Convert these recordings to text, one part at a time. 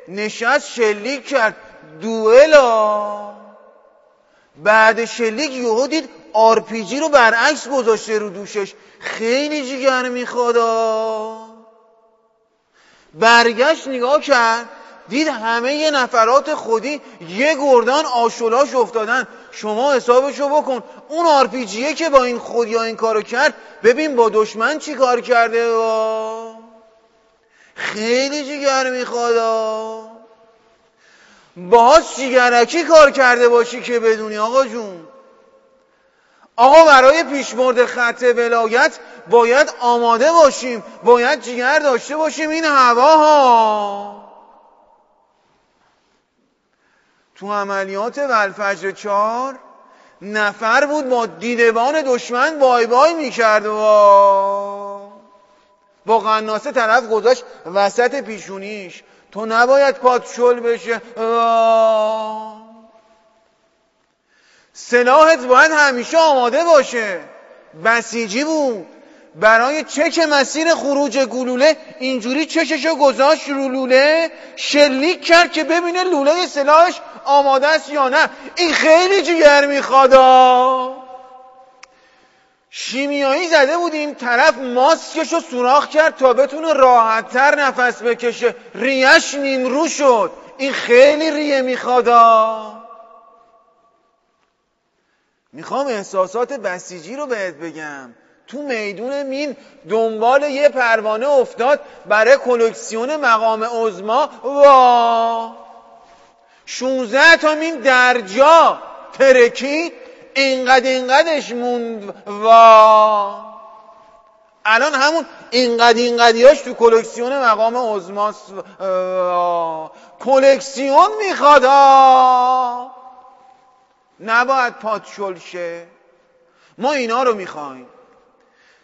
نشست شلیک کرد دوئلا. بعد شلیک یهو دید RPG رو برعکس گذاشته رو دوشش. خیلی جیگر میخوادا. برگشت نگاه کرد دید همه یه نفرات خودی یه گردان آشولاش افتادن. شما حسابشو بکن، اون RPGیه که با این خودیا این کارو کرد، ببین با دشمن چی کار کرده. خیلی جیگر میخوادا. باز جیگرکی کار کرده باشی که بدونی آقا جون. آقا برای پیشبرد خط ولایت باید آماده باشیم، باید جیگر داشته باشیم. این هواها تو عملیات والفجر 4 نفر بود با دیدبان دشمن بای بای میکرد و با قناصه طرف گذاشت وسط پیشونیش. تو نباید پات شل بشه. سلاحت باید همیشه آماده باشه. بسیجی بود، برای چک مسیر خروج گلوله اینجوری چششو گذاشت رو لوله، شلیک کرد که ببینه لوله سلاحش آماده است یا نه. این خیلی جیگر میخوادا. شیمیایی زده بود این طرف، ماسکشو سوراخ کرد تا بتونه راحت‌تر نفس بکشه. ریش نیمرو شد. این خیلی ریه میخوادا. میخوام احساسات بسیجی رو بهت بگم. تو میدون مین دنبال یه پروانه افتاد برای کلکسیون مقام عظما. 16 تا مین درجا ترکی، اینقدرش موند. الان همون اینقدیاش تو کلکسیون مقام عظماست. کلکسیون میخواد. نباید پات شل شه. ما اینا رو میخوایم.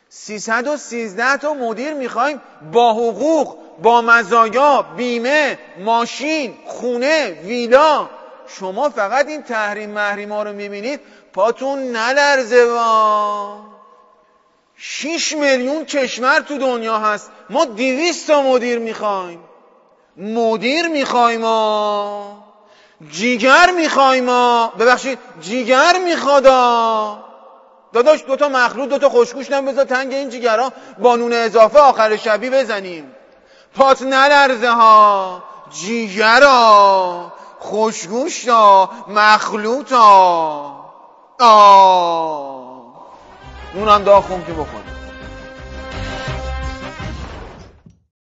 313 تا مدیر میخوایم با حقوق، با مزایا، بیمه، ماشین، خونه، ویلا. شما فقط این تحریم محریما رو میبینید پاتون نلرزه. 6 میلیون کشور تو دنیا هست. ما 200 تا مدیر میخوایم. مدیر میخوایم. جیگر میخوایم. ببخشید جیگر میخوادا. داداش 2 تا مخلوط 2 تا خوشگوش بذار تنگ این جیگرها با نون اضافه آخر شبی بزنیم. پات نلرزه ها. جیگرها، خوشگوشتا، مخلوطا. نونم داغ کن که بخور.